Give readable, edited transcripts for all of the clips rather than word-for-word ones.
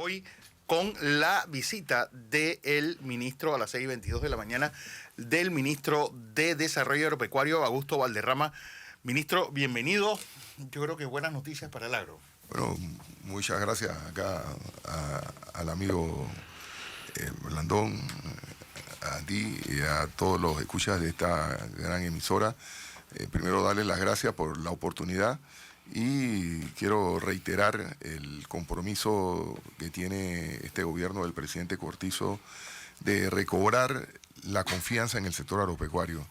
hoy con la visita del ministro a las 6:22 de la mañana, del ministro de Desarrollo Agropecuario, Augusto Valderrama. Ministro, bienvenido. Yo creo que buenas noticias para el agro. Bueno, muchas gracias acá al amigo Blandón, a ti y a todos los escuchas de esta gran emisora. Primero darles las gracias por la oportunidad y quiero reiterar el compromiso que tiene este gobierno del presidente Cortizo de recobrar la confianza en el sector agropecuario.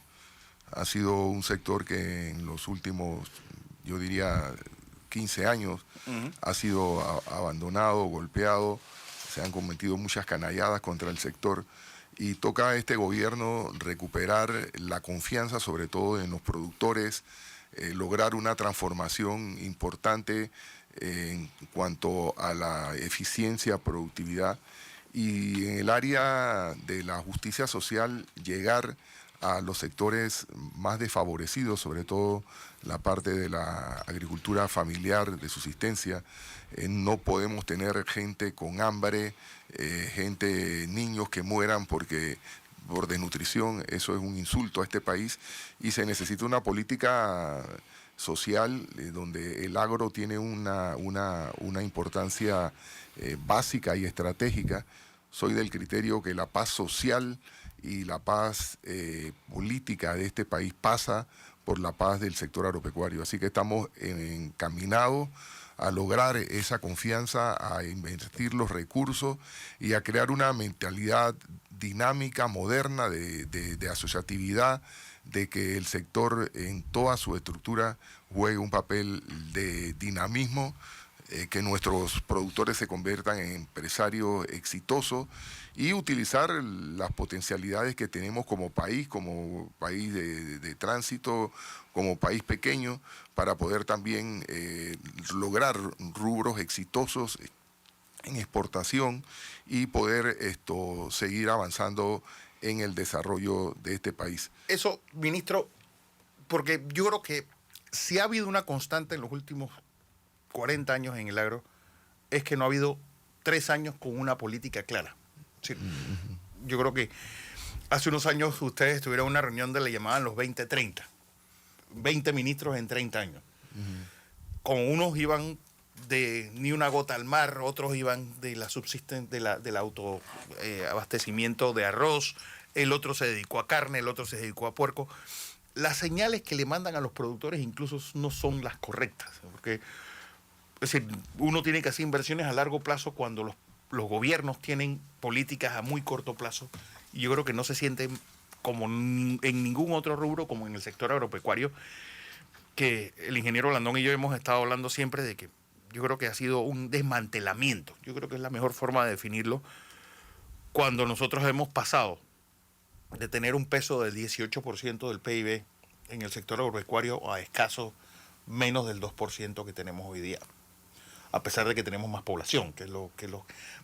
Ha sido un sector que en los últimos, yo diría, 15 años ha sido abandonado, golpeado, se han cometido muchas canalladas contra el sector y toca a este gobierno recuperar la confianza, sobre todo en los productores, lograr una transformación importante en cuanto a la eficiencia, productividad y en el área de la justicia social llegar a los sectores más desfavorecidos, sobre todo la parte de la agricultura familiar de subsistencia. No podemos tener gente con hambre, niños que mueran por desnutrición. Eso es un insulto a este país y se necesita una política social donde el agro tiene una importancia básica y estratégica. Soy del criterio que la paz social y la paz política de este país pasa por la paz del sector agropecuario. Así que estamos encaminados a lograr esa confianza, a invertir los recursos y a crear una mentalidad dinámica, moderna, de asociatividad, de que el sector en toda su estructura juegue un papel de dinamismo, que nuestros productores se conviertan en empresarios exitosos y utilizar las potencialidades que tenemos como país de tránsito, como país pequeño, para poder también lograr rubros exitosos en exportación y poder seguir avanzando en el desarrollo de este país. Eso, ministro, porque yo creo que si ha habido una constante en los últimos 40 años en el agro, es que no ha habido 3 años con una política clara. Sí. Yo creo que hace unos años ustedes tuvieron una reunión de le llamaban los 20-30. 20 ministros en 30 años. Con unos iban de ni una gota al mar, otros iban de la del autoabastecimiento de arroz, el otro se dedicó a carne, el otro se dedicó a puerco. Las señales que le mandan a los productores incluso no son las correctas, porque es decir, uno tiene que hacer inversiones a largo plazo cuando los gobiernos tienen políticas a muy corto plazo, y yo creo que no se sienten como en ningún otro rubro como en el sector agropecuario, que el ingeniero Blandón y yo hemos estado hablando siempre de que yo creo que ha sido un desmantelamiento. Yo creo que es la mejor forma de definirlo, cuando nosotros hemos pasado de tener un peso del 18% del PIB en el sector agropecuario a escaso menos del 2% que tenemos hoy día, a pesar de que tenemos más población, que es lo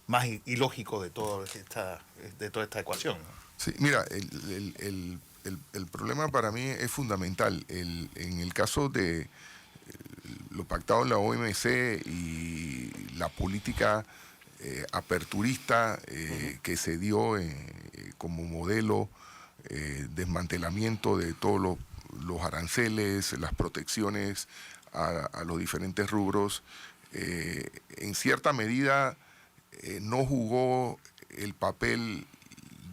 más ilógico de toda esta ecuación, ¿no? Sí, mira, el problema para mí es fundamental. En el caso de lo pactado en la OMC y la política aperturista que se dio como modelo, desmantelamiento de todos los aranceles, las protecciones a los diferentes rubros, en cierta medida no jugó el papel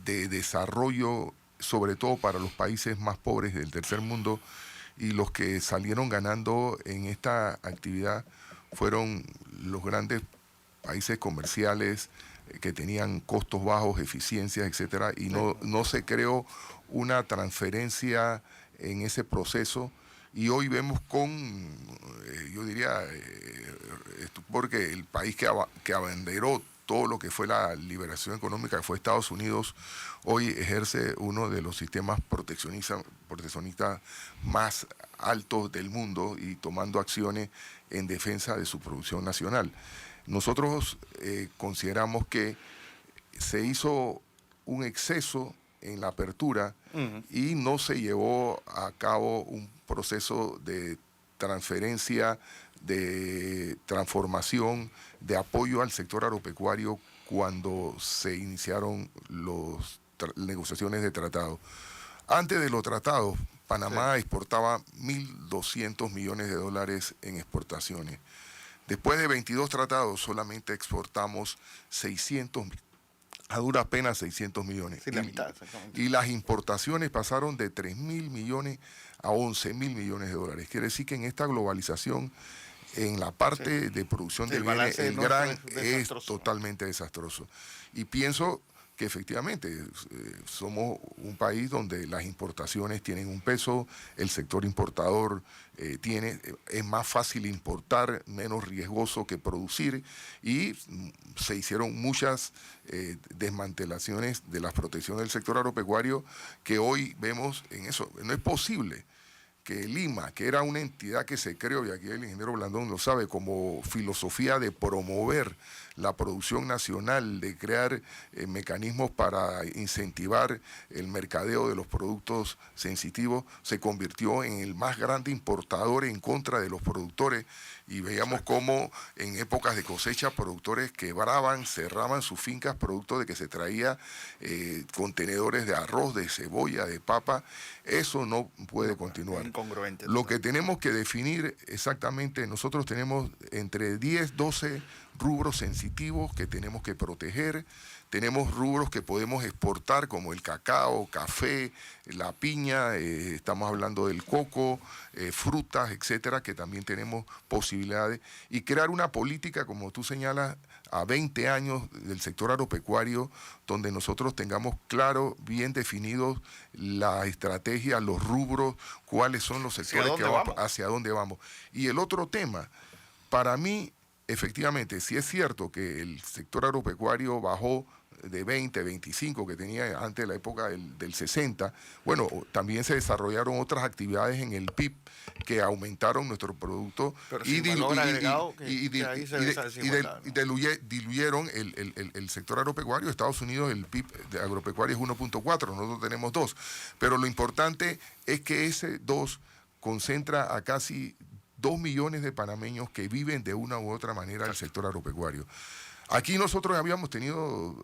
de desarrollo, sobre todo para los países más pobres del tercer mundo, y los que salieron ganando en esta actividad fueron los grandes países comerciales que tenían costos bajos, eficiencias, etcétera, y no se creó una transferencia en ese proceso. Y hoy vemos yo diría, porque el país que abanderó todo lo que fue la liberación económica, que fue Estados Unidos, hoy ejerce uno de los sistemas proteccionistas más altos del mundo y tomando acciones en defensa de su producción nacional. Nosotros consideramos que se hizo un exceso en la apertura y no se llevó a cabo un proceso de transferencia de transformación, de apoyo al sector agropecuario cuando se iniciaron las negociaciones de tratado. Antes de los tratados, Panamá exportaba 1.200 millones de dólares en exportaciones. Después de 22 tratados, solamente exportamos 600, a duras penas 600 millones. Sí, la mitad, exactamente. Y las importaciones pasaron de 3.000 millones a 11.000 millones de dólares. Quiere decir que en esta globalización, en la parte de producción de bienes, el gran es totalmente desastroso. Y pienso que efectivamente somos un país donde las importaciones tienen un peso, el sector importador es más fácil importar, menos riesgoso que producir, y se hicieron muchas desmantelaciones de la protección del sector agropecuario que hoy vemos en eso. No es posible que Lima, que era una entidad que se creó, y aquí el ingeniero Blandón lo sabe, como filosofía de promover la producción nacional, de crear mecanismos para incentivar el mercadeo de los productos sensitivos, se convirtió en el más grande importador en contra de los productores, y veíamos cómo en épocas de cosecha productores quebraban, cerraban sus fincas producto de que se traía contenedores de arroz, de cebolla, de papa. Eso no puede continuar. Incongruente. Lo que tenemos que definir exactamente, nosotros tenemos entre 10, 12 rubros sensitivos que tenemos que proteger. Tenemos rubros que podemos exportar como el cacao, café, la piña, estamos hablando del coco, frutas, etcétera, que también tenemos posibilidades. Y crear una política, como tú señalas, a 20 años del sector agropecuario, donde nosotros tengamos claro, bien definidos la estrategia, los rubros, cuáles son los sectores hacia dónde vamos. Y el otro tema, para mí, efectivamente, sí es cierto que el sector agropecuario bajó de 20, 25 que tenía antes de la época del 60. Bueno, también se desarrollaron otras actividades en el PIB que aumentaron nuestro producto y diluyeron el sector agropecuario. Estados Unidos, el PIB de agropecuario es 1.4, nosotros tenemos 2. Pero lo importante es que ese 2 concentra a casi 2 millones de panameños que viven de una u otra manera el sector agropecuario. Aquí nosotros habíamos tenido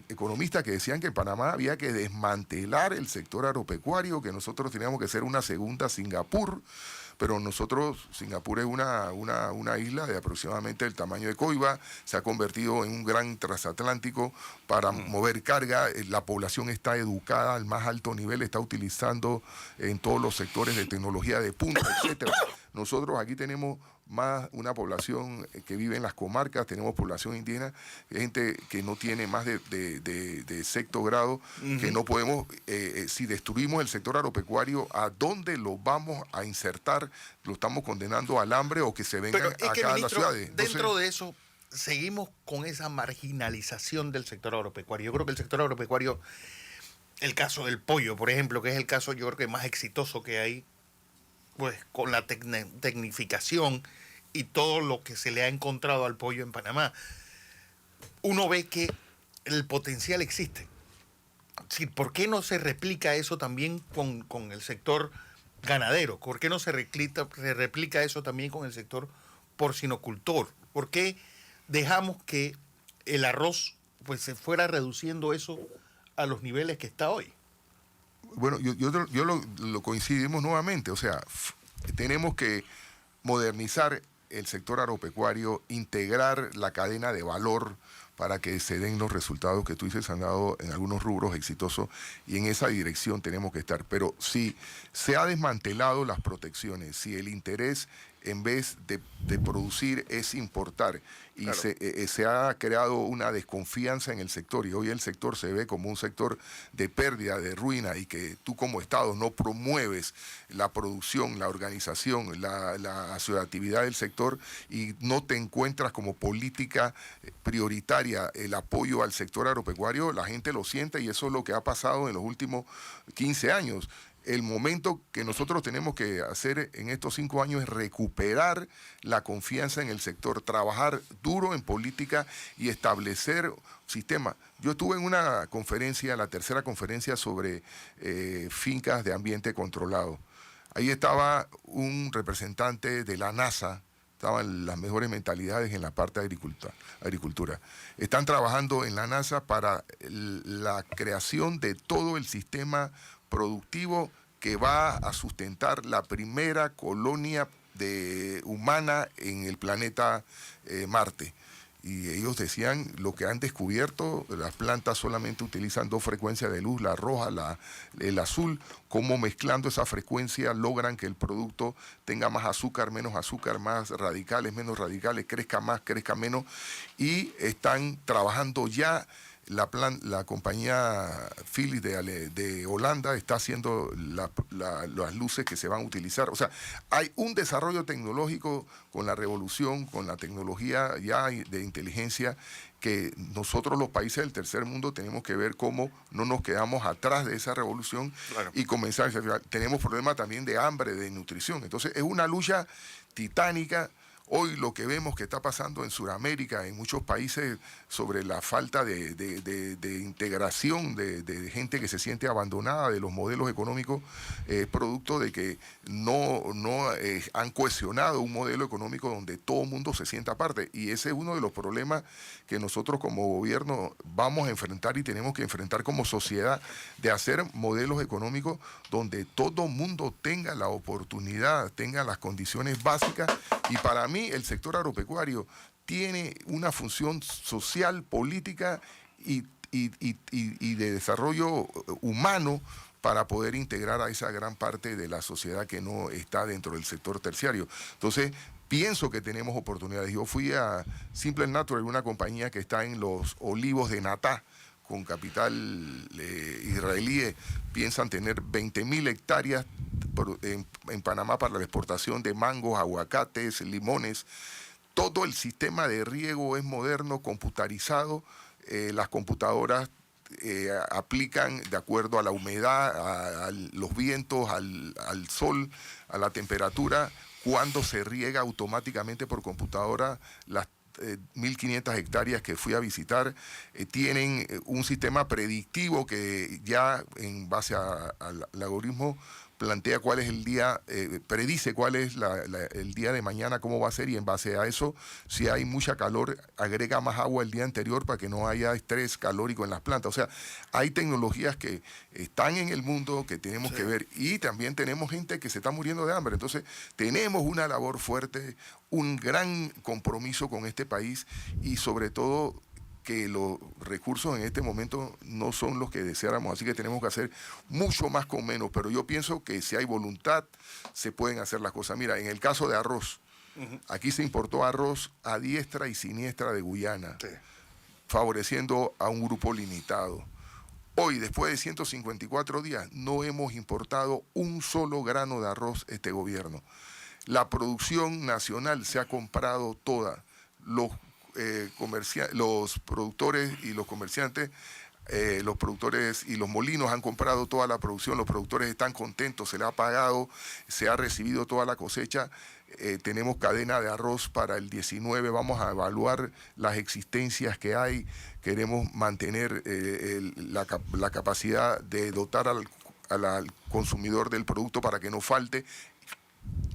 economistas que decían que en Panamá había que desmantelar el sector agropecuario, que nosotros teníamos que ser una segunda Singapur, pero Singapur es una isla de aproximadamente el tamaño de Coiba, se ha convertido en un gran transatlántico para mover carga, la población está educada al más alto nivel, está utilizando en todos los sectores de tecnología de punta, etcétera. Nosotros aquí tenemos más una población que vive en las comarcas, tenemos población indígena, gente que no tiene más de sexto grado, que no podemos, si destruimos el sector agropecuario, ¿a dónde lo vamos a insertar? ¿Lo estamos condenando al hambre o que se vengan acá a las ciudades? Entonces, dentro de eso, seguimos con esa marginalización del sector agropecuario. Yo creo que el sector agropecuario, el caso del pollo, por ejemplo, que es el caso yo creo que más exitoso que hay, pues con la tecnificación y todo lo que se le ha encontrado al pollo en Panamá, uno ve que el potencial existe. Sí, ¿por qué no se replica eso también con el sector ganadero? ¿Por qué no se replica eso también con el sector porcinocultor? ¿Por qué dejamos que el arroz pues se fuera reduciendo eso a los niveles que está hoy? Bueno, yo lo coincidimos nuevamente, o sea, tenemos que modernizar el sector agropecuario, integrar la cadena de valor para que se den los resultados que tú dices han dado en algunos rubros exitosos, y en esa dirección tenemos que estar. Pero si se ha desmantelado las protecciones, si el interés en vez de producir es importar, y claro, se ha creado una desconfianza en el sector, y hoy el sector se ve como un sector de pérdida, de ruina, y que tú como Estado no promueves la producción, la organización, la asociatividad del sector, y no te encuentras como política prioritaria el apoyo al sector agropecuario, la gente lo siente, y eso es lo que ha pasado en los últimos 15 años. El momento que nosotros tenemos que hacer en estos 5 años es recuperar la confianza en el sector, trabajar duro en política y establecer sistemas. Yo estuve en una conferencia, la tercera conferencia sobre fincas de ambiente controlado. Ahí estaba un representante de la NASA, estaban las mejores mentalidades en la parte de agricultura. Están trabajando en la NASA para la creación de todo el sistema productivo que va a sustentar la primera colonia humana en el planeta Marte. Y ellos decían, lo que han descubierto, las plantas solamente utilizan 2 frecuencias de luz, la roja, el azul, cómo mezclando esa frecuencia logran que el producto tenga más azúcar, más radicales, menos radicales, crezca más, crezca menos, y están trabajando ya. La compañía Philips de Holanda está haciendo las luces que se van a utilizar. O sea, hay un desarrollo tecnológico con la revolución, con la tecnología ya de inteligencia, que nosotros los países del tercer mundo tenemos que ver cómo no nos quedamos atrás de esa revolución. Claro. Y comenzar. Tenemos problemas también de hambre, de nutrición. Entonces es una lucha titánica. Hoy lo que vemos que está pasando en Sudamérica, en muchos países, sobre la falta de integración de gente que se siente abandonada de los modelos económicos, producto de que no han cohesionado un modelo económico donde todo el mundo se sienta parte. Y ese es uno de los problemas que nosotros como gobierno vamos a enfrentar y tenemos que enfrentar como sociedad, de hacer modelos económicos donde todo el mundo tenga la oportunidad, tenga las condiciones básicas. Y para mí el sector agropecuario tiene una función social, política y de desarrollo humano para poder integrar a esa gran parte de la sociedad que no está dentro del sector terciario. Entonces, pienso que tenemos oportunidades. Yo fui a Simple Natural, una compañía que está en los olivos de Natá, con capital israelí. Piensan tener 20.000 hectáreas en Panamá para la exportación de mangos, aguacates, limones. Todo el sistema de riego es moderno, computarizado. Las computadoras aplican de acuerdo a la humedad, a los vientos, al sol, a la temperatura, cuando se riega automáticamente por computadora. Las 1.500 hectáreas que fui a visitar tienen un sistema predictivo que ya en base al algoritmo plantea cuál es el día, predice cuál es el día de mañana, cómo va a ser, y en base a eso, si hay mucha calor, agrega más agua el día anterior para que no haya estrés calórico en las plantas. O sea, hay tecnologías que están en el mundo que tenemos que ver, y también tenemos gente que se está muriendo de hambre. Entonces, tenemos una labor fuerte, un gran compromiso con este país, y sobre todo que los recursos en este momento no son los que deseáramos, así que tenemos que hacer mucho más con menos, pero yo pienso que si hay voluntad se pueden hacer las cosas. Mira, en el caso de arroz, aquí se importó arroz a diestra y siniestra de Guyana, favoreciendo a un grupo limitado. Hoy, después de 154 días, no hemos importado un solo grano de arroz este gobierno. La producción nacional se ha comprado toda. Los productores y los comerciantes, los productores y los molinos han comprado toda la producción, los productores están contentos, se les ha pagado, se ha recibido toda la cosecha. Tenemos cadena de arroz para el 19, vamos a evaluar las existencias que hay, queremos mantener la capacidad de dotar al consumidor del producto para que no falte.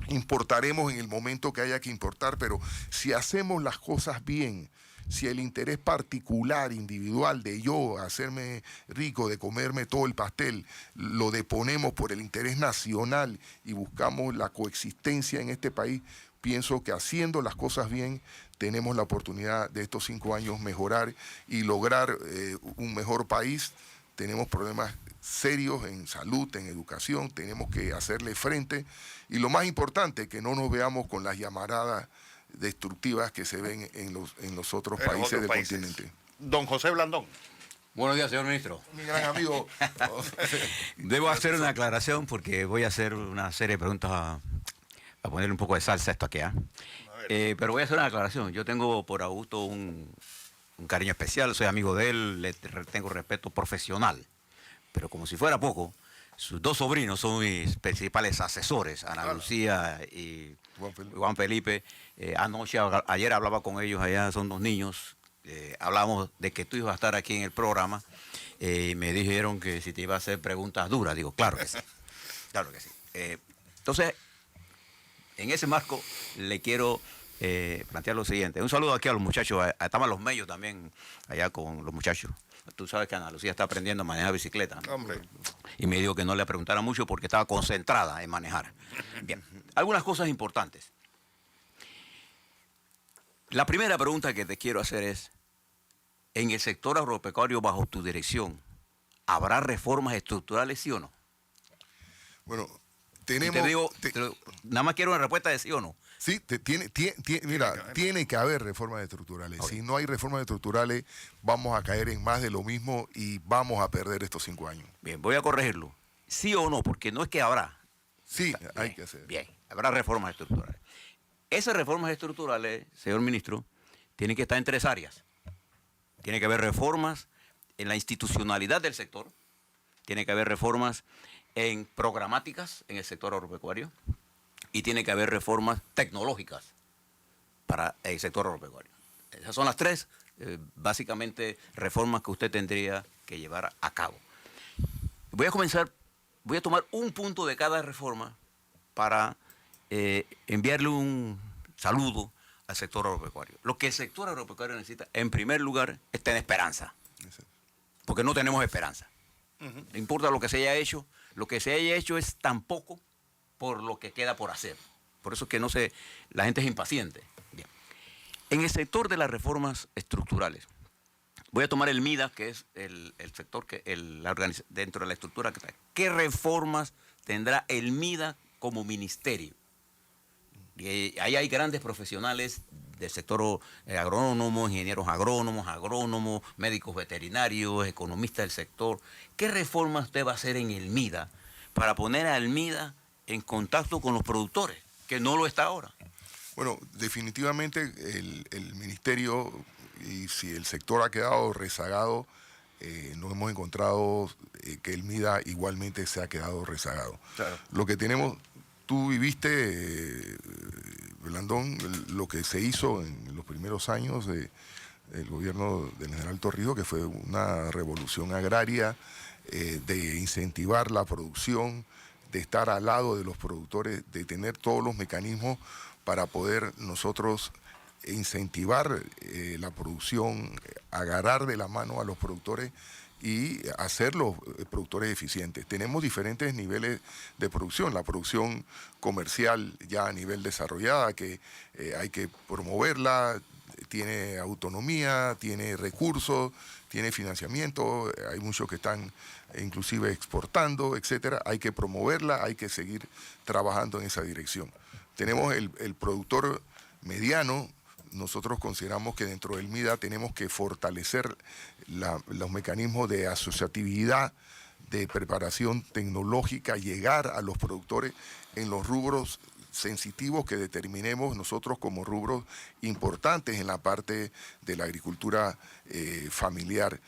Importaremos en el momento que haya que importar, pero si hacemos las cosas bien, si el interés particular, individual de yo hacerme rico, de comerme todo el pastel, lo deponemos por el interés nacional y buscamos la coexistencia en este país, pienso que haciendo las cosas bien tenemos la oportunidad de estos 5 años mejorar y lograr un mejor país. Tenemos problemas serios en salud, en educación, tenemos que hacerle frente, y lo más importante, que no nos veamos con las llamaradas destructivas que se ven en los otros países del continente. Don José Blandón. Buenos días, señor ministro. Mi gran amigo. Debo hacer una aclaración porque voy a hacer una serie de preguntas a ponerle un poco de salsa a esto aquí. Pero voy a hacer una aclaración. Yo tengo por Augusto un cariño especial, soy amigo de él, le tengo respeto profesional. Pero como si fuera poco, sus 2 sobrinos son mis principales asesores, Ana Lucía y Juan Felipe. Ayer hablaba con ellos, allá son 2 niños, hablábamos de que tú ibas a estar aquí en el programa, y me dijeron que si te iba a hacer preguntas duras. Digo, claro que sí, claro que sí. Entonces, en ese marco le quiero plantear lo siguiente. Un saludo aquí a los muchachos, estaban los medios también allá con los muchachos. Tú sabes que Ana Lucía está aprendiendo a manejar bicicleta, ¿no? Hombre. Y me dijo que no le preguntara mucho porque estaba concentrada en manejar. Bien, algunas cosas importantes. La primera pregunta que te quiero hacer es, en el sector agropecuario bajo tu dirección, ¿habrá reformas estructurales, sí o no? Bueno, Y tenemos... te digo, nada más quiero una respuesta de sí o no. Sí, mira, tiene que haber reformas estructurales. Okay. Si no hay reformas estructurales, vamos a caer en más de lo mismo y vamos a perder estos 5 años. Bien, voy a corregirlo. Sí o no, porque no es que habrá. Sí, Bien, hay que hacer. Bien, habrá reformas estructurales. Esas reformas estructurales, señor ministro, tienen que estar en 3 áreas. Tiene que haber reformas en la institucionalidad del sector, tiene que haber reformas en programáticas en el sector agropecuario y tiene que haber reformas tecnológicas para el sector agropecuario. Esas son las 3, básicamente, reformas que usted tendría que llevar a cabo. Voy a tomar un punto de cada reforma para enviarle un saludo al sector agropecuario. Lo que el sector agropecuario necesita, en primer lugar, es tener esperanza. Porque no tenemos esperanza. No importa lo que se haya hecho, lo que se haya hecho es tan poco por lo que queda por hacer. Por eso es que la gente es impaciente. Bien. En el sector de las estructurales, voy a tomar el MIDA, que es el sector dentro de la estructura que está. ¿Qué reformas tendrá el MIDA como ministerio? Y ahí hay grandes profesionales del sector agrónomo, ingenieros agrónomos, médicos veterinarios, economistas del sector. ¿Qué reformas usted va a hacer en el MIDA para poner al MIDA en contacto con los productores, que no lo está ahora? Bueno, definitivamente el ministerio, y si el sector ha quedado rezagado, nos hemos encontrado que el MIDA igualmente se ha quedado rezagado. Claro. Lo que tenemos, tú viviste, Blandón, lo que se hizo en los primeros años del gobierno del general Torrijos, que fue una revolución agraria, de incentivar la producción, de estar al lado de los productores, de tener todos los mecanismos para poder nosotros incentivar la producción, agarrar de la mano a los productores y hacerlos productores eficientes. Tenemos diferentes niveles de producción. La producción comercial ya a nivel desarrollada, que hay que promoverla, tiene autonomía, tiene recursos, tiene financiamiento, hay muchos que están inclusive exportando, etcétera. Hay que promoverla, hay que seguir trabajando en esa dirección. Tenemos el productor mediano. Nosotros consideramos que dentro del MIDA tenemos que fortalecer los mecanismos de asociatividad, de preparación tecnológica, llegar a los productores en los rubros sensitivos que determinemos nosotros como rubros importantes en la parte de la agricultura familiar.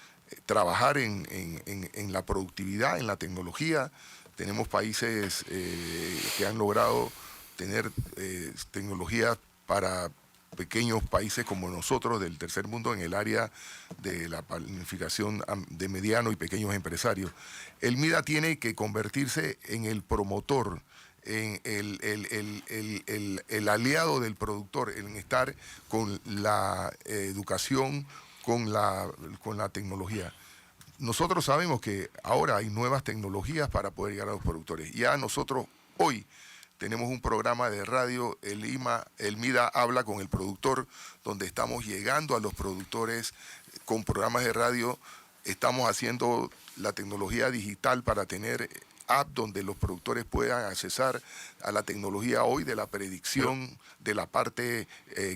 Trabajar en la productividad, en la tecnología. Tenemos países que han logrado tener tecnología para pequeños países como nosotros del tercer mundo en el área de la planificación de mediano y pequeños empresarios. El MIDA tiene que convertirse en el promotor, en el aliado del productor, en estar con la educación, con la tecnología. Nosotros sabemos que ahora hay nuevas tecnologías para poder llegar a los productores. Ya nosotros hoy tenemos un programa de radio, el MIDA habla con el productor, donde estamos llegando a los productores con programas de radio. Estamos haciendo la tecnología digital para tener app donde los productores puedan accesar a la tecnología hoy de la predicción de la parte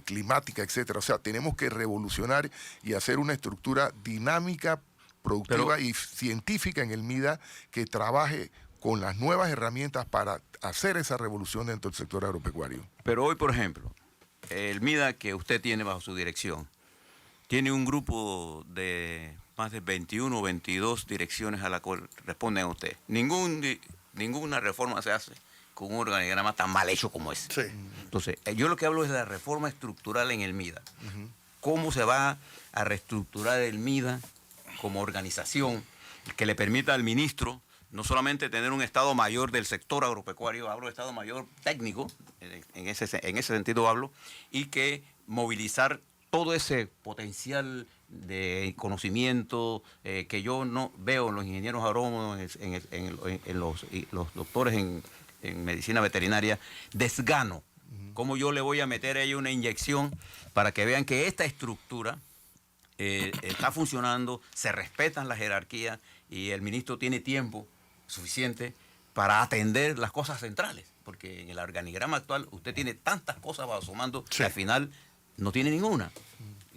climática, etcétera. O sea, tenemos que revolucionar y hacer una estructura dinámica, productiva y científica en el MIDA que trabaje con las nuevas herramientas para hacer esa revolución dentro del sector agropecuario. Pero hoy, por ejemplo, el MIDA que usted tiene bajo su dirección, tiene un grupo de más de 21 o 22 direcciones a la cual responden a usted. Ninguna reforma se hace con un organigrama tan mal hecho como ese. Sí. Entonces, yo lo que hablo es de la reforma estructural en el MIDA. ¿Cómo se va a reestructurar el MIDA como organización que le permita al ministro no solamente tener un Estado mayor del sector agropecuario, hablo de Estado mayor técnico, en ese sentido hablo, y que movilizar todo ese potencial de conocimiento que yo no veo en los ingenieros agrónomos, en los doctores en medicina veterinaria, desgano. ¿Cómo yo le voy a meter a ellos una inyección para que vean que esta estructura está funcionando, se respetan las jerarquías y el ministro tiene tiempo suficiente para atender las cosas centrales? Porque en el organigrama actual usted tiene tantas cosas asomando que al final no tiene ninguna.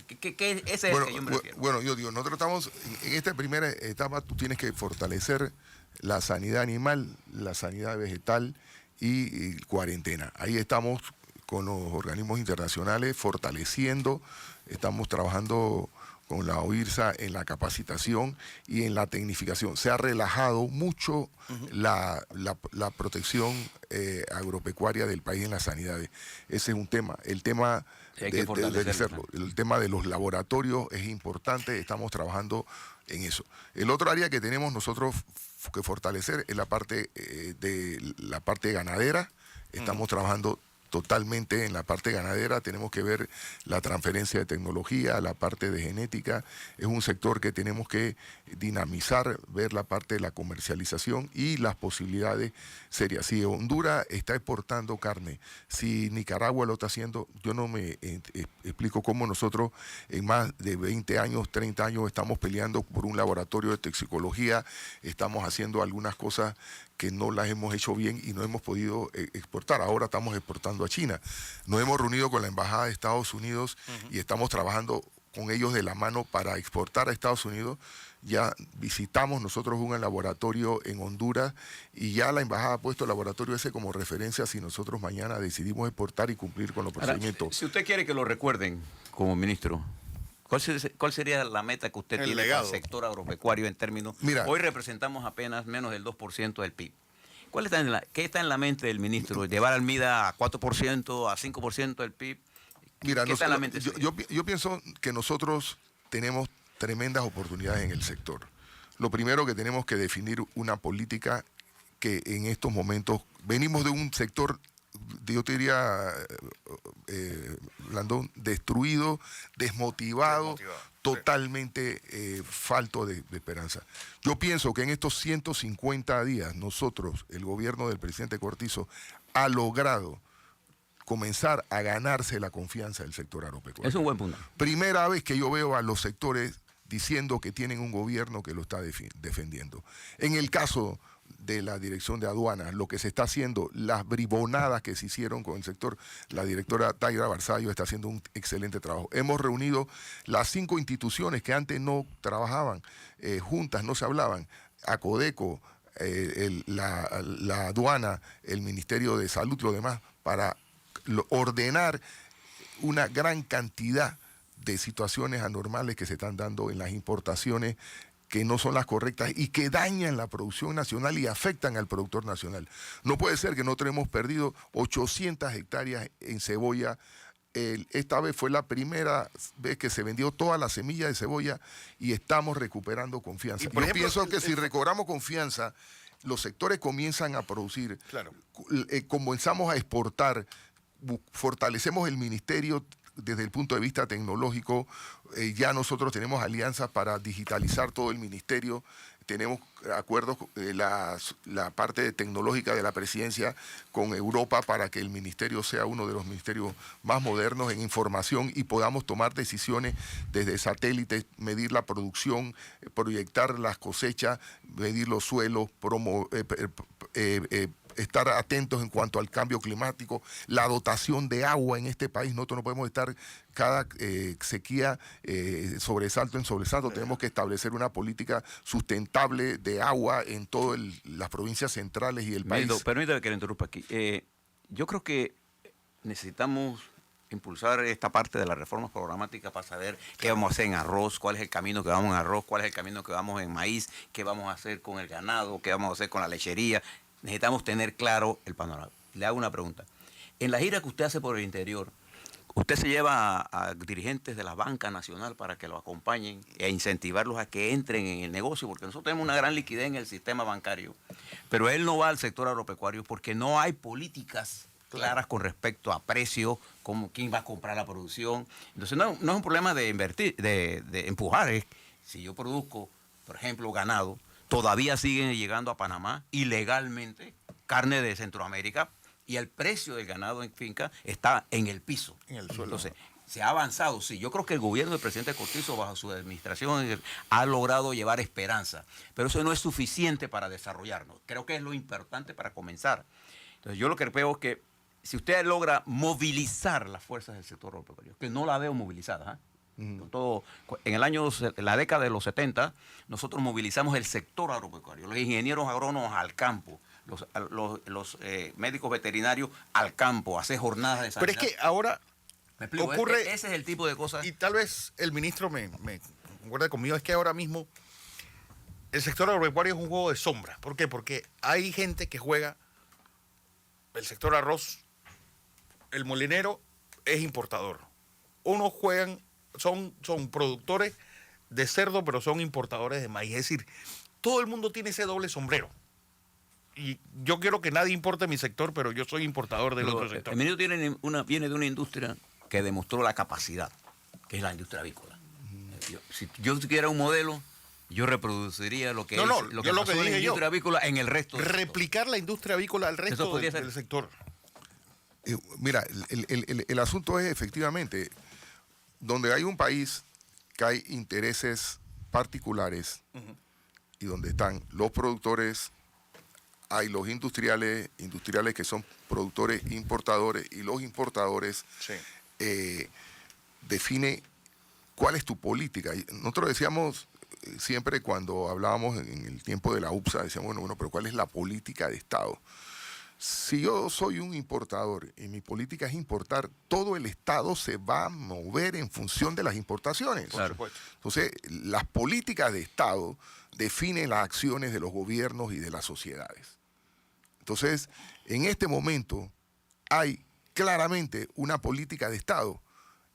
Ese es el que yo me refiero. Bueno, yo digo, nosotros estamos en esta primera etapa, tú tienes que fortalecer la sanidad animal, la sanidad vegetal y cuarentena. Ahí estamos con los organismos internacionales fortaleciendo, estamos trabajando con la OIRSA en la capacitación y en la tecnificación. Se ha relajado mucho la protección agropecuaria del país en las sanidades. Ese es un tema. El tema el tema de los laboratorios es importante, estamos trabajando en eso. El otro área que tenemos nosotros que fortalecer es la parte ganadera. Estamos trabajando totalmente en la parte ganadera, tenemos que ver la transferencia de tecnología, la parte de genética, es un sector que tenemos que dinamizar, ver la parte de la comercialización y las posibilidades serias. Si Honduras está exportando carne, si Nicaragua lo está haciendo, yo no me explico cómo nosotros en más de 20 años, 30 años estamos peleando por un laboratorio de toxicología, estamos haciendo algunas cosas que no las hemos hecho bien y no hemos podido exportar. Ahora estamos exportando a China. Nos hemos reunido con la Embajada de Estados Unidos y estamos trabajando con ellos de la mano para exportar a Estados Unidos. Ya visitamos nosotros un laboratorio en Honduras y ya la Embajada ha puesto el laboratorio ese como referencia si nosotros mañana decidimos exportar y cumplir con los procedimientos. Ahora, si usted quiere que lo recuerden como ministro, ¿cuál sería la meta que usted tiene para el sector agropecuario en términos? Mira, hoy representamos apenas menos del 2% del PIB. ¿Qué está en la mente del ministro? ¿Llevar al MIDA a 4%, a 5% del PIB? Mira, ¿qué está en la mente? Yo pienso que nosotros tenemos tremendas oportunidades en el sector. Lo primero que tenemos que definir una política que en estos momentos venimos de un sector, yo te diría, Blandón, destruido, desmotivado. Totalmente falto de esperanza. Yo pienso que en estos 150 días nosotros, el gobierno del presidente Cortizo, ha logrado comenzar a ganarse la confianza del sector agropecuario. Es un buen punto. Primera vez que yo veo a los sectores diciendo que tienen un gobierno que lo está defendiendo. En el caso de la Dirección de Aduanas, lo que se está haciendo, las bribonadas que se hicieron con el sector, la directora Taira Barzallo está haciendo un excelente trabajo. Hemos reunido las 5 instituciones que antes no trabajaban juntas, no se hablaban, ACODECO, la aduana, el Ministerio de Salud y lo demás, para ordenar una gran cantidad de situaciones anormales que se están dando en las importaciones que no son las correctas y que dañan la producción nacional y afectan al productor nacional. No puede ser que nosotros hemos perdido 800 hectáreas en cebolla. Esta vez fue la primera vez que se vendió toda la semilla de cebolla y estamos recuperando confianza. Yo pienso que si recobramos confianza, los sectores comienzan a producir, comenzamos a exportar, fortalecemos el ministerio desde el punto de vista tecnológico, ya nosotros tenemos alianzas para digitalizar todo el ministerio, tenemos acuerdos, la parte tecnológica de la presidencia con Europa para que el ministerio sea uno de los ministerios más modernos en información y podamos tomar decisiones desde satélites, medir la producción, proyectar las cosechas, medir los suelos, estar atentos en cuanto al cambio climático, la dotación de agua en este país. Nosotros no podemos estar cada sequía sobresalto en sobresalto. Tenemos que establecer una política sustentable de agua en todas las provincias centrales y el país. Permítame que le interrumpa aquí. Yo creo que necesitamos impulsar esta parte de las reformas programáticas para saber qué vamos a hacer en arroz, cuál es el camino que vamos en arroz, cuál es el camino que vamos en maíz, qué vamos a hacer con el ganado, qué vamos a hacer con la lechería. Necesitamos tener claro el panorama. Le hago una pregunta. En la gira que usted hace por el interior, Usted se lleva a dirigentes de la banca nacional para que lo acompañen e incentivarlos a que entren en el negocio, porque nosotros tenemos una gran liquidez en el sistema bancario, pero él no va al sector agropecuario porque no hay políticas claras con respecto a precios, como quién va a comprar la producción. Entonces no es un problema de invertir, de empujar. Si yo produzco, por ejemplo, ganado, todavía siguen llegando a Panamá ilegalmente carne de Centroamérica y el precio del ganado en finca está en el piso. En el suelo. Entonces, se ha avanzado, sí. Yo creo que el gobierno del presidente Cortizo, bajo su administración, ha logrado llevar esperanza, pero eso no es suficiente para desarrollarnos. Creo que es lo importante para comenzar. Entonces, yo lo que veo es que si usted logra movilizar las fuerzas del sector agropecuario, que no la veo movilizada, con todo, en la década de los 70, nosotros movilizamos el sector agropecuario, los ingenieros agrónomos al campo, los médicos veterinarios al campo, a hacer jornadas de sanidad. Pero es que ahora ¿Me explico? ocurre, Ese es el tipo de cosas. y tal vez el ministro me concuerde conmigo, es que ahora mismo el sector agropecuario es un juego de sombra. ¿Por qué? Porque hay gente que juega el sector arroz, el molinero es importador. Unos juegan, son productores de cerdo, pero son importadores de maíz. Es decir, todo el mundo tiene ese doble sombrero. Y yo quiero que nadie importe mi sector, pero yo soy importador del otro sector. El ministro viene de una industria que demostró la capacidad, que es la industria avícola. Si yo tuviera un modelo, yo reproduciría lo que, pasó en la industria avícola en el resto del replicar la industria avícola al resto del sector. Mira, el asunto es efectivamente, donde hay un país que hay intereses particulares y donde están los productores, hay los industriales que son productores importadores y los importadores, define cuál es tu política. Y nosotros decíamos siempre cuando hablábamos en el tiempo de la UPSA, decíamos, bueno, pero ¿cuál es la política de Estado? Si yo soy un importador y mi política es importar, todo el Estado se va a mover en función de las importaciones. Claro. Entonces, las políticas de Estado definen las acciones de los gobiernos y de las sociedades. Entonces, en este momento hay claramente una política de Estado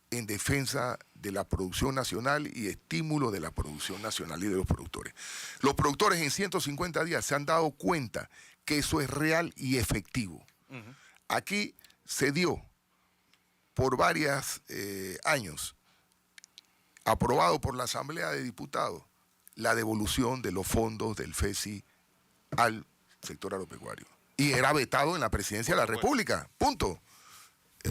en defensa de la producción nacional y estímulo de la producción nacional y de los productores. Los productores en 150 días se han dado cuenta que eso es real y efectivo. Aquí se dio por varios años, aprobado por la Asamblea de Diputados, la devolución de los fondos del FESI al sector agropecuario. Y era vetado en la Presidencia de la República, punto.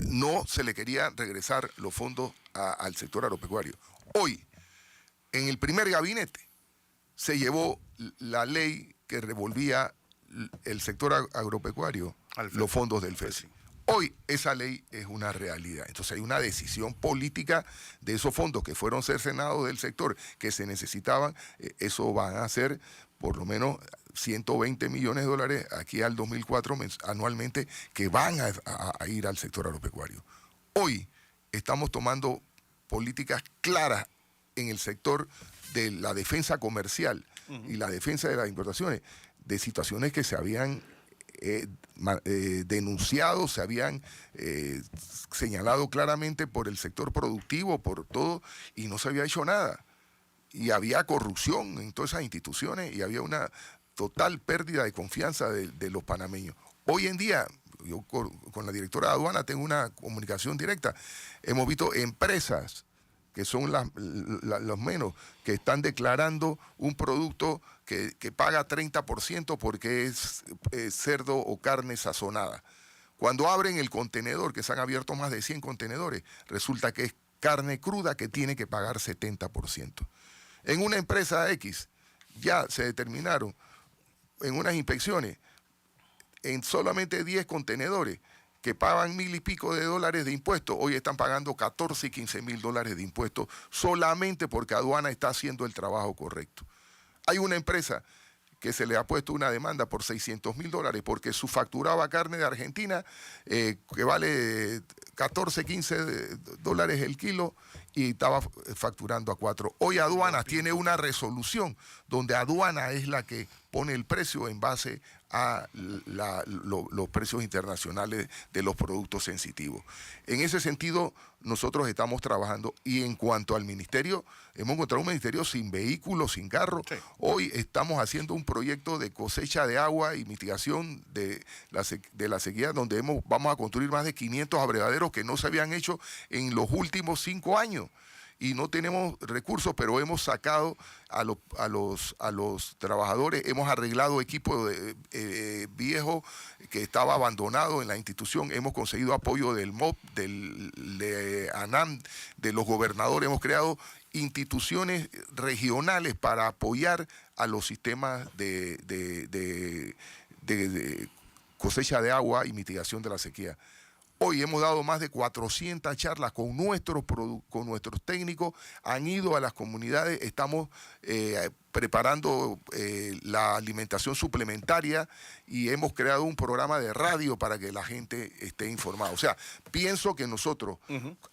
No se le quería regresar los fondos al sector agropecuario. Hoy, en el primer gabinete, se llevó la ley que revolvía el sector agropecuario, los fondos del FESI. Hoy esa ley es una realidad. Entonces hay una decisión política de esos fondos que fueron cercenados del sector, que se necesitaban. Eso van a ser por lo menos 120 millones de dólares aquí al 2004 anualmente que van a ir al sector agropecuario. Hoy estamos tomando políticas claras en el sector de la defensa comercial y la defensa de las importaciones, de situaciones que se habían denunciado, se habían señalado claramente por el sector productivo, por todo, y no se había hecho nada. Y había corrupción en todas esas instituciones y había una total pérdida de confianza de los panameños. Hoy en día, yo con la directora de aduana tengo una comunicación directa, hemos visto empresas que son los menos, que están declarando un producto que paga 30% porque es cerdo o carne sazonada. Cuando abren el contenedor, que se han abierto más de 100 contenedores, resulta que es carne cruda que tiene que pagar 70%. En una empresa X ya se determinaron en unas inspecciones, en solamente 10 contenedores, que pagan $1,000 y pico de impuestos, hoy están pagando 14 y 15 mil dólares de impuestos solamente porque aduana está haciendo el trabajo correcto. Hay una empresa que se le ha puesto una demanda por $600,000 porque su facturaba carne de Argentina que vale 14, 15 dólares el kilo y estaba facturando a 4. Hoy Aduanas tiene una resolución donde Aduana es la que pone el precio en base a los precios internacionales de los productos sensitivos. En ese sentido, nosotros estamos trabajando, y en cuanto al ministerio, hemos encontrado un ministerio sin vehículos, sin carro. Sí. Hoy estamos haciendo un proyecto de cosecha de agua y mitigación de la sequía, donde vamos a construir más de 500 abrevaderos que no se habían hecho en los últimos 5 años. Y no tenemos recursos, pero hemos sacado a los trabajadores, hemos arreglado equipo viejo que estaba abandonado en la institución, hemos conseguido apoyo del MOP, de ANAM, de los gobernadores, hemos creado instituciones regionales para apoyar a los sistemas de cosecha de agua y mitigación de la sequía. Hoy hemos dado más de 400 charlas con nuestros técnicos, han ido a las comunidades, estamos preparando la alimentación suplementaria y hemos creado un programa de radio para que la gente esté informada. O sea, pienso que nosotros,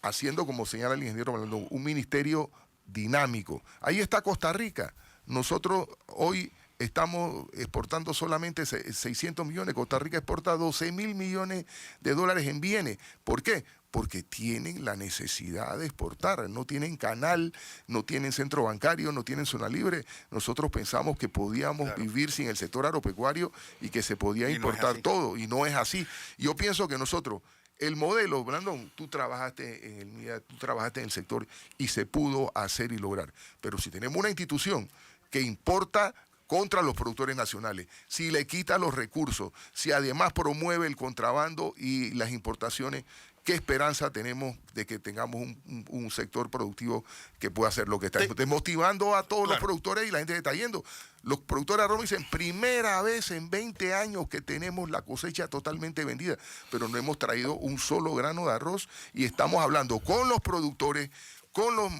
haciendo, como señala el ingeniero Malandón, un ministerio dinámico. Ahí está Costa Rica. Nosotros hoy estamos exportando solamente 600 millones. Costa Rica exporta 12.000 millones de dólares en bienes. ¿Por qué? Porque tienen la necesidad de exportar. No tienen canal, no tienen centro bancario, no tienen zona libre. Nosotros pensamos que podíamos vivir sin el sector agropecuario y que se podía importar todo. Y no es así. Yo pienso que nosotros, el modelo, Brandon, tú trabajaste en el MIDA, tú trabajaste en el sector y se pudo hacer y lograr. Pero si tenemos una institución que importa contra los productores nacionales, si le quita los recursos, si además promueve el contrabando y las importaciones, ¿qué esperanza tenemos de que tengamos un sector productivo que pueda hacer lo que está desmotivando a todos los productores y la gente que está yendo? Los productores de arroz dicen, primera vez en 20 años que tenemos la cosecha totalmente vendida, pero no hemos traído un solo grano de arroz y estamos hablando con los productores, con los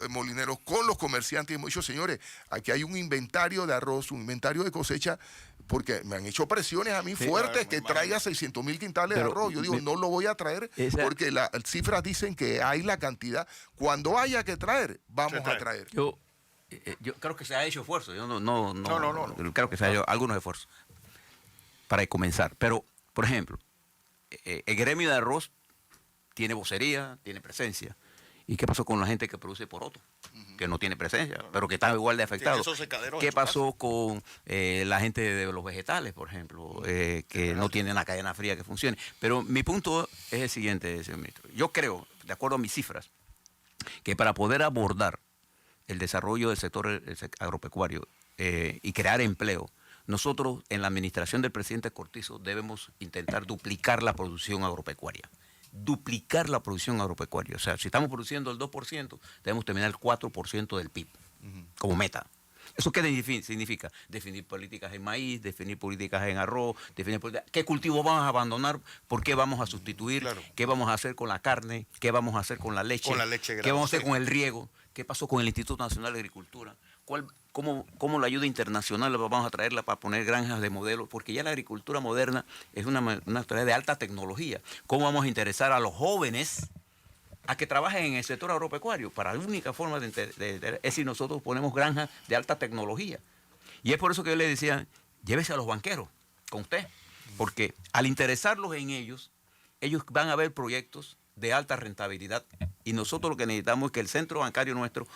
molineros, con los comerciantes. Hemos dicho, señores, aquí hay un inventario de arroz, un inventario de cosecha, porque me han hecho presiones a mí fuertes que traiga 600.000 quintales de arroz. Yo digo, no lo voy a traer porque las cifras dicen que hay la cantidad. Cuando haya que traer, vamos a traer. Yo creo que se ha hecho esfuerzo. Yo no. Creo que se ha hecho algunos esfuerzos para comenzar. Pero, por ejemplo, el gremio de arroz tiene vocería, tiene presencia. ¿Y qué pasó con la gente que produce poroto? Que no tiene presencia, pero que está igual de afectado. ¿Qué pasó con la gente de los vegetales, por ejemplo, que no tienen una cadena fría que funcione? Pero mi punto es el siguiente, señor ministro. Yo creo, de acuerdo a mis cifras, que para poder abordar el desarrollo del sector agropecuario y crear empleo, nosotros en la administración del presidente Cortizo debemos intentar duplicar la producción agropecuaria. Duplicar la producción agropecuaria. O sea, si estamos produciendo el 2%, debemos terminar el 4% del PIB como meta. ¿Eso qué significa? Definir políticas en maíz, definir políticas en arroz, definir qué cultivos vamos a abandonar, por qué vamos a sustituir, qué vamos a hacer con la carne, qué vamos a hacer con la leche, qué vamos a hacer con el riego, qué pasó con el Instituto Nacional de Agricultura, cómo la ayuda internacional vamos a traerla para poner granjas de modelo, porque ya la agricultura moderna es una tarea de alta tecnología. ¿Cómo vamos a interesar a los jóvenes a que trabajen en el sector agropecuario? Para la única forma es si nosotros ponemos granjas de alta tecnología. Y es por eso que yo le decía, llévese a los banqueros con usted, porque al interesarlos en ellos van a ver proyectos de alta rentabilidad y nosotros lo que necesitamos es que el centro bancario nuestro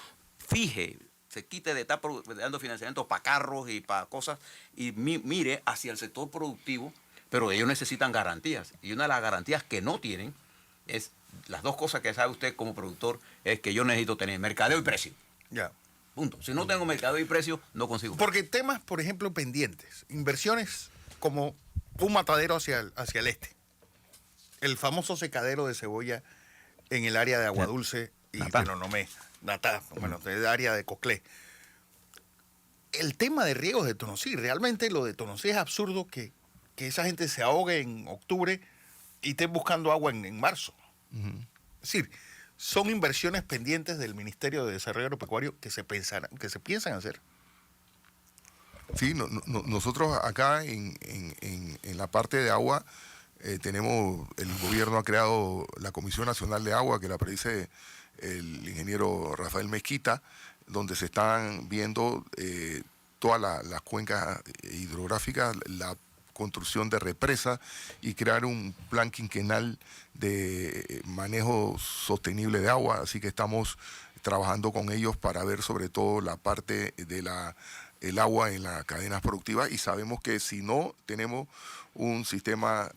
se quite de estar dando financiamiento para carros y para cosas y mire hacia el sector productivo, pero ellos necesitan garantías. Y una de las garantías que no tienen es las dos cosas que sabe usted como productor, es que yo necesito tener mercadeo y precio. Ya. Punto. Si no tengo mercadeo y precio, no consigo. Porque temas, por ejemplo, pendientes, inversiones como un matadero hacia el este, el famoso secadero de cebolla en el área de Aguadulce y Penonomé, Natá, bueno, el área de Coclé. El tema de riegos de Tonosí, realmente lo de Tonosí es absurdo que esa gente se ahogue en octubre y estén buscando agua en marzo. Es decir, son inversiones pendientes del Ministerio de Desarrollo Agropecuario que se piensan hacer. Sí, nosotros acá en la parte de agua el gobierno ha creado la Comisión Nacional de Agua que la preside el ingeniero Rafael Mezquita, donde se están viendo todas las cuencas hidrográficas, la construcción de represas y crear un plan quinquenal de manejo sostenible de agua. Así que estamos trabajando con ellos para ver sobre todo la parte de el agua en las cadenas productivas, y sabemos que si no tenemos un sistema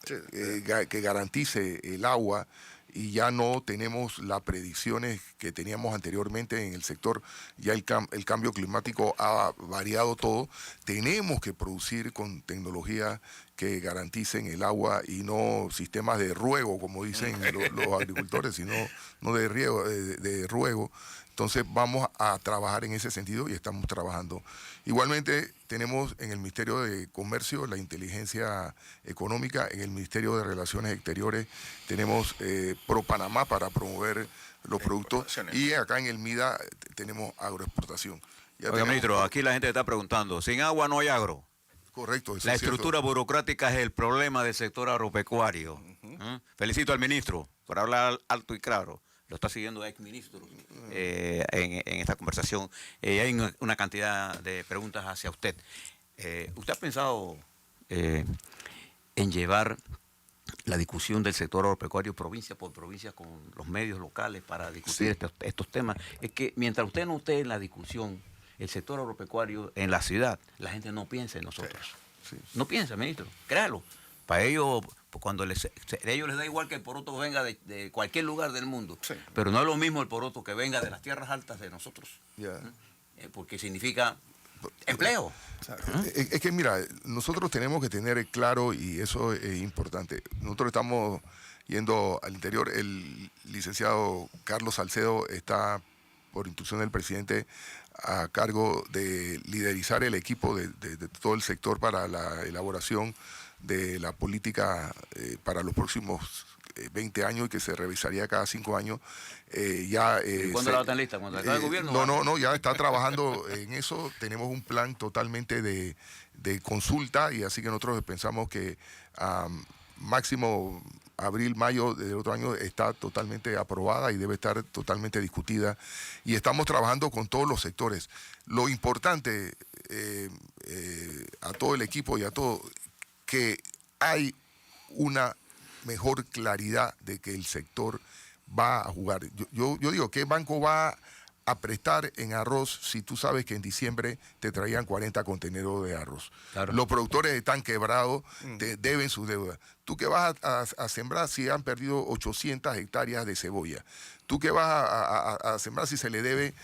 que garantice el agua y ya no tenemos las predicciones que teníamos anteriormente en el sector, ya el cambio climático ha variado todo, tenemos que producir con tecnologías que garanticen el agua y no sistemas de ruego, como dicen los agricultores, sino no de riego, de ruego. Entonces vamos a trabajar en ese sentido y estamos trabajando. Igualmente tenemos en el Ministerio de Comercio la inteligencia económica, en el Ministerio de Relaciones Exteriores tenemos Pro Panamá para promover los productos, y acá en el MIDA tenemos agroexportación. Oiga, ministro, aquí la gente está preguntando, sin agua no hay agro. Correcto. La estructura burocrática es el problema del sector agropecuario. Felicito al ministro por hablar alto y claro. Lo está siguiendo ex ministro en esta conversación. Hay una cantidad de preguntas hacia usted. ¿Usted ha pensado en llevar la discusión del sector agropecuario provincia por provincia con los medios locales para discutir estos temas? Es que mientras usted no esté en la discusión, el sector agropecuario en la ciudad, la gente no piensa en nosotros. Sí. No piensa, ministro, créalo. Para ellos, a ellos les da igual que el poroto venga de cualquier lugar del mundo, pero no es lo mismo el poroto que venga de las tierras altas de nosotros, porque significa empleo. Es que mira, nosotros tenemos que tener claro, y eso es importante, nosotros estamos yendo al interior, el licenciado Carlos Salcedo está, por instrucción del presidente, a cargo de liderizar el equipo de todo el sector para la elaboración de la política para los próximos 20 años, y que se revisaría cada 5 años. ¿Y cuándo la están lista? ¿Cuándo acabe el gobierno? No, ya está trabajando en eso. Tenemos un plan totalmente de consulta, y así que nosotros pensamos que máximo abril, mayo del otro año está totalmente aprobada y debe estar totalmente discutida, y estamos trabajando con todos los sectores. Lo importante a todo el equipo y a todo, que hay una mejor claridad de que el sector va a jugar. Yo digo, ¿qué banco va a prestar en arroz si tú sabes que en diciembre te traían 40 contenedores de arroz? Claro. Los productores están quebrados, te deben sus deudas. ¿Tú qué vas a sembrar si han perdido 800 hectáreas de cebolla? ¿Tú qué vas a sembrar si se le debe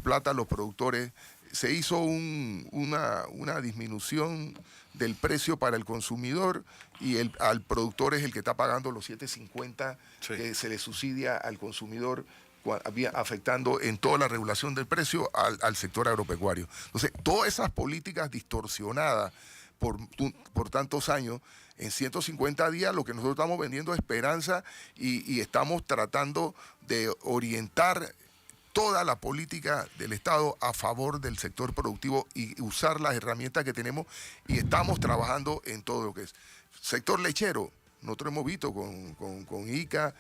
plata a los productores? Se hizo una disminución del precio para el consumidor, y al productor es el que está pagando los 7.50 que se le subsidia al consumidor, afectando en toda la regulación del precio al sector agropecuario. Entonces, todas esas políticas distorsionadas por tantos años, en 150 días lo que nosotros estamos vendiendo es esperanza, y estamos tratando de orientar toda la política del Estado a favor del sector productivo y usar las herramientas que tenemos, y estamos trabajando en todo lo que es sector lechero. Nosotros hemos visto con ICA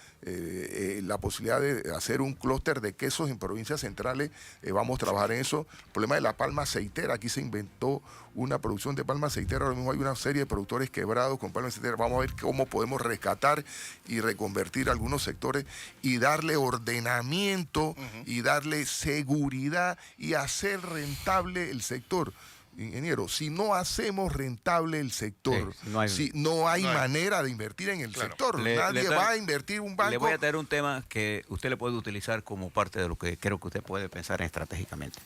la posibilidad de hacer un clúster de quesos en provincias centrales. Vamos a trabajar en eso. El problema de la palma aceitera, aquí se inventó una producción de palma aceitera. Ahora mismo hay una serie de productores quebrados con palma aceitera. Vamos a ver cómo podemos rescatar y reconvertir algunos sectores y darle ordenamiento y darle seguridad y hacer rentable el sector. Ingeniero, si no hacemos rentable el sector, no hay manera de invertir en el sector. Nadie va a invertir un banco. Le voy a traer un tema que usted le puede utilizar como parte de lo que creo que usted puede pensar estratégicamente.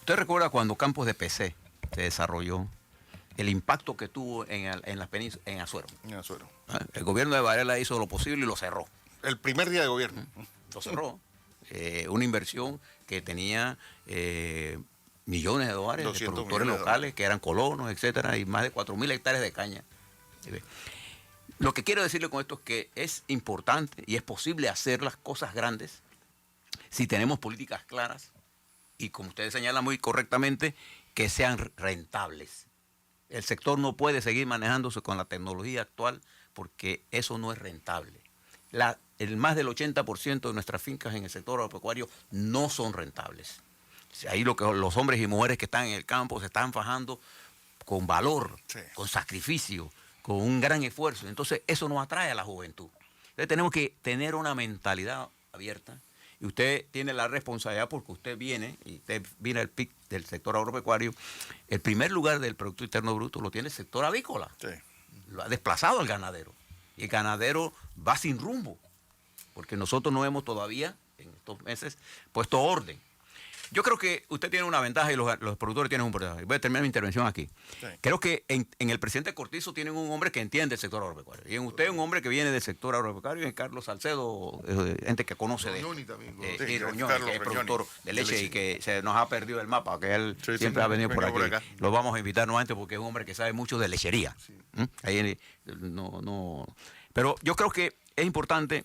¿Usted recuerda cuando Campos de PC se desarrolló, el impacto que tuvo en Azuero? En Azuero. El gobierno de Varela hizo lo posible y lo cerró. El primer día de gobierno. Lo cerró. Una inversión que tenía millones de dólares de productores locales que eran colonos, etcétera, y más de 4.000 hectáreas de caña. Lo que quiero decirle con esto es que es importante y es posible hacer las cosas grandes si tenemos políticas claras y, como ustedes señalan muy correctamente, que sean rentables. El sector no puede seguir manejándose con la tecnología actual porque eso no es rentable. el más del 80% de nuestras fincas en el sector agropecuario no son rentables. Ahí los hombres y mujeres que están en el campo se están fajando con valor, Sí. con sacrificio, con un gran esfuerzo. Entonces, eso nos atrae a la juventud. Entonces, tenemos que tener una mentalidad abierta. Y usted tiene la responsabilidad porque usted viene, y usted viene al PIC del sector agropecuario. El primer lugar del Producto Interno Bruto lo tiene el sector avícola. Sí. Lo ha desplazado el ganadero. Y el ganadero va sin rumbo, porque nosotros no hemos todavía, en estos meses, puesto orden. Yo creo que usted tiene una ventaja y los productores tienen un problema. Voy a terminar mi intervención aquí. Sí. Creo que en el presidente Cortizo tienen un hombre que entiende el sector agropecuario. Y en usted un hombre que viene del sector agropecuario, y en Carlos Salcedo, gente que conoce Roñoni también, Sí, y Roñoni, Carlos que es Roñoni, productor de leche y que se nos ha perdido el mapa, que él Sí, siempre sí, ha venido por venga aquí. por acá. Lo vamos a invitar nuevamente porque es un hombre que sabe mucho de lechería. ¿Mm? Ahí, Pero yo creo que es importante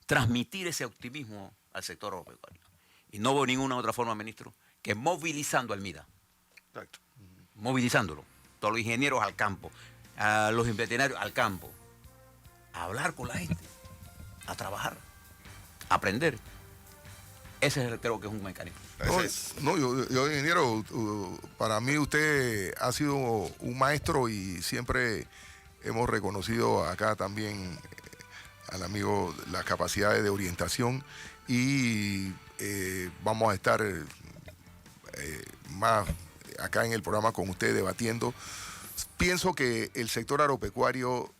transmitir ese optimismo al sector agropecuario. Y no veo ninguna otra forma, ministro, que movilizando al MIDA, Exacto. movilizándolo, todos los ingenieros al campo, a los veterinarios al campo, a hablar con la gente, a trabajar, a aprender. Creo que es un mecanismo. No, Ese es. no, yo, ingeniero, para mí usted ha sido un maestro y siempre hemos reconocido acá también al amigo las capacidades de orientación y vamos a estar más acá en el programa con usted debatiendo. Pienso que el sector agropecuario,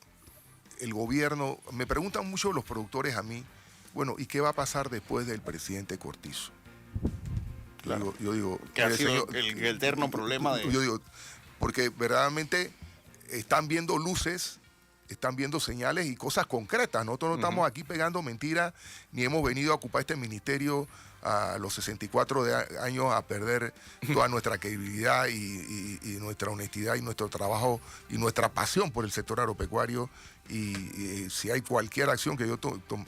el gobierno, me preguntan mucho los productores a mí, bueno, ¿y qué va a pasar después del presidente Cortizo? Claro. Yo digo, Que ha mire, sido señor, el eterno problema de... Yo digo, porque verdaderamente están viendo luces, están viendo señales y cosas concretas. Nosotros no estamos aquí pegando mentiras, ni hemos venido a ocupar este ministerio a los 64 años a perder toda nuestra credibilidad y nuestra honestidad y nuestro trabajo y nuestra pasión por el sector agropecuario. Y si hay cualquier acción que yo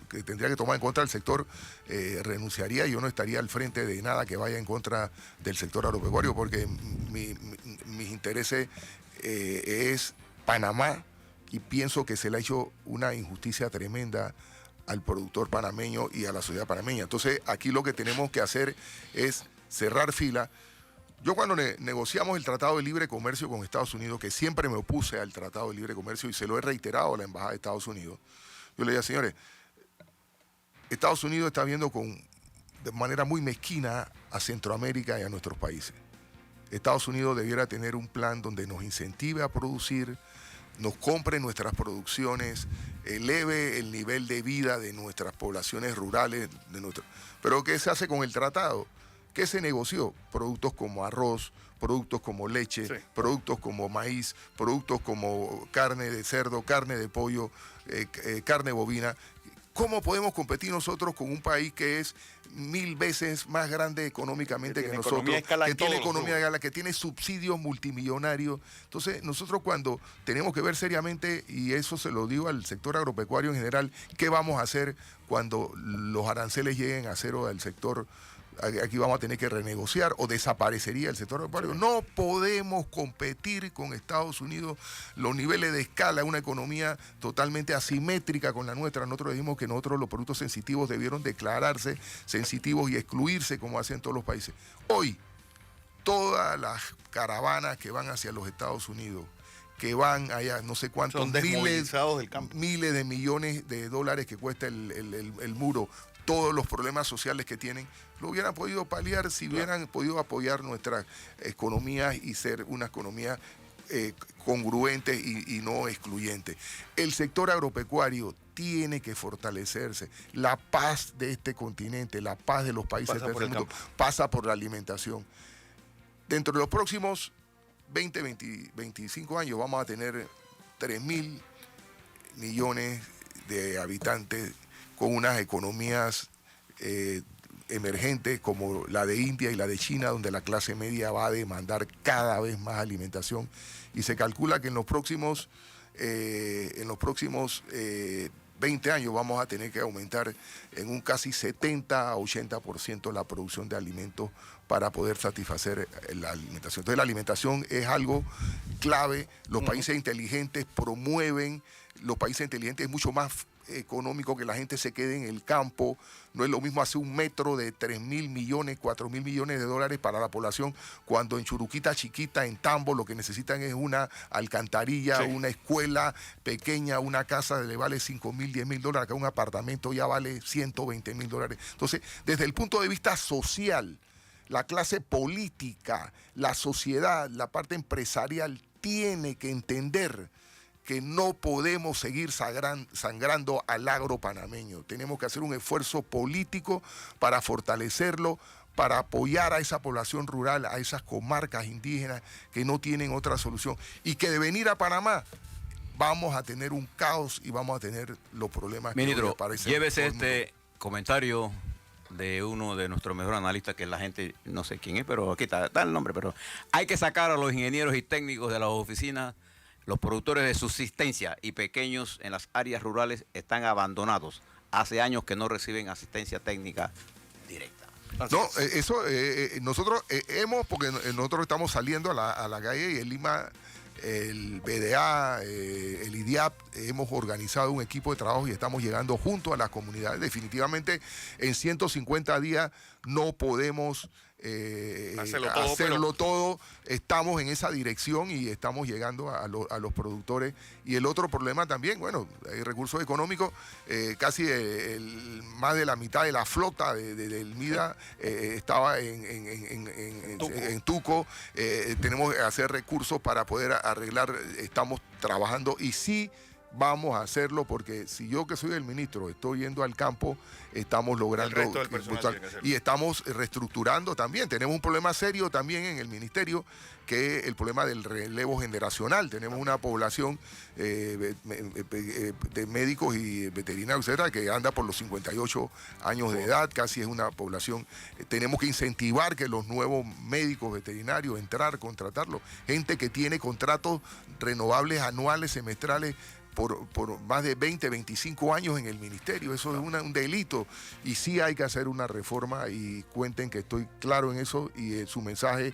que tendría que tomar en contra del sector, renunciaría. Yo no estaría al frente de nada que vaya en contra del sector agropecuario, porque mis intereses es Panamá, y pienso que se le ha hecho una injusticia tremenda al productor panameño y a la sociedad panameña. Entonces, aquí lo que tenemos que hacer es cerrar fila. Yo cuando negociamos el Tratado de Libre Comercio con Estados Unidos, que siempre me opuse al Tratado de Libre Comercio y se lo he reiterado a la Embajada de Estados Unidos, yo le decía, señores, Estados Unidos está viendo de manera muy mezquina a Centroamérica y a nuestros países. Estados Unidos debiera tener un plan donde nos incentive a producir, nos compre nuestras producciones, eleve el nivel de vida de nuestras poblaciones rurales. Pero ¿qué se hace con el tratado? ¿Qué se negoció? Productos como arroz, productos como leche, Sí. productos como maíz, productos como carne de cerdo, carne de pollo, carne bovina. ¿Cómo podemos competir nosotros con un país que es 1000 veces más grande económicamente que nosotros, que tiene economía de escala, que tiene subsidios multimillonarios? Entonces, nosotros cuando tenemos que ver seriamente, y eso se lo digo al sector agropecuario en general, ¿qué vamos a hacer cuando los aranceles lleguen a cero del sector? Aquí vamos a tener que renegociar o desaparecería el sector agropecuario. No podemos competir con Estados Unidos los niveles de escala, una economía totalmente asimétrica con la nuestra. Nosotros dijimos que nosotros los productos sensitivos debieron declararse sensitivos y excluirse como hacen todos los países. Hoy, todas las caravanas que van hacia los Estados Unidos, que van allá, no sé cuántos Son desmovilizados del campo. miles de millones de dólares que cuesta el muro, todos los problemas sociales que tienen, lo hubieran podido paliar si hubieran podido apoyar nuestras economías y ser una economía congruente y no excluyente. El sector agropecuario tiene que fortalecerse. La paz de este continente, la paz de los países del tercer mundo, pasa por la alimentación. Dentro de los próximos 20, 25 años vamos a tener 3.000 millones de habitantes con unas economías emergentes como la de India y la de China, donde la clase media va a demandar cada vez más alimentación. Y se calcula que en los próximos 20 años vamos a tener que aumentar en un casi 70 a 80% la producción de alimentos para poder satisfacer la alimentación. Entonces la alimentación es algo clave. Los países inteligentes promueven, los países inteligentes es mucho más económico que la gente se quede en el campo. No es lo mismo hacer un metro de 3.000 millones, 4.000 millones de dólares para la población, cuando en Churuquita Chiquita, en Tambo, lo que necesitan es una alcantarilla, Sí. una escuela pequeña, una casa le vale 5.000, 10.000 dólares, acá un apartamento ya vale 120.000 dólares. Entonces, desde el punto de vista social, la clase política, la sociedad, la parte empresarial tiene que entender que no podemos seguir sangrando al agro panameño. Tenemos que hacer un esfuerzo político para fortalecerlo, para apoyar a esa población rural, a esas comarcas indígenas que no tienen otra solución. Y que de venir a Panamá vamos a tener un caos y vamos a tener los problemas que hoy Ministro, aparecen. llévese este comentario de uno de nuestros mejores analistas, que la gente, no sé quién es, pero aquí está el nombre, pero hay que sacar a los ingenieros y técnicos de las oficinas. Los productores de subsistencia y pequeños en las áreas rurales están abandonados. Hace años que no reciben asistencia técnica directa. No, eso nosotros porque nosotros estamos saliendo a la calle y en Lima, el BDA, el IDIAP, hemos organizado un equipo de trabajo y estamos llegando junto a las comunidades. Definitivamente en 150 días no podemos hacerlo todo. Estamos en esa dirección y estamos llegando a los productores. Y el otro problema también, bueno, hay recursos económicos, casi más de la mitad de la flota del MIDA estaba en Tuco. Tenemos que hacer recursos para poder arreglar, estamos trabajando y sí vamos a hacerlo, porque si yo, que soy el ministro, estoy yendo al campo, estamos logrando El resto del personal tiene que hacerlo. y estamos reestructurando también. Tenemos un problema serio también en el ministerio, que es el problema del relevo generacional. Tenemos una población de médicos y veterinarios, etcétera, que anda por los 58 años de edad, casi es una población. Tenemos que incentivar que los nuevos médicos veterinarios entrar, contratarlos, gente que tiene contratos renovables anuales, semestrales, por más de 20, 25 años en el ministerio. Eso es un delito y sí hay que hacer una reforma, y cuenten que estoy claro en eso, y su mensaje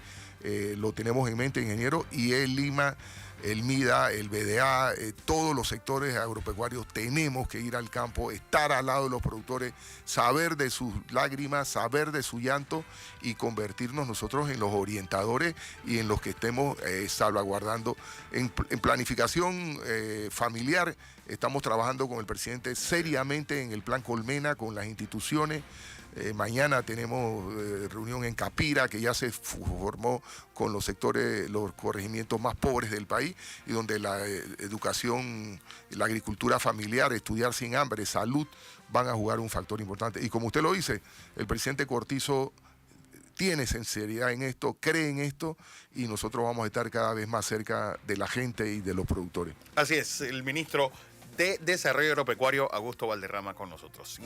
lo tenemos en mente, ingeniero, y el Lima, el MIDA, el BDA, todos los sectores agropecuarios tenemos que ir al campo, estar al lado de los productores, saber de sus lágrimas, saber de su llanto y convertirnos nosotros en los orientadores y en los que estemos salvaguardando. En planificación familiar estamos trabajando con el presidente seriamente en el plan Colmena, con las instituciones. Mañana tenemos reunión en Capira, que ya se formó con los sectores, los corregimientos más pobres del país, y donde la educación, la agricultura familiar, estudiar sin hambre, salud, van a jugar un factor importante. Y como usted lo dice, el presidente Cortizo tiene sinceridad en esto, cree en esto, y nosotros vamos a estar cada vez más cerca de la gente y de los productores. Así es, el ministro de Desarrollo Agropecuario, Augusto Valderrama, con nosotros.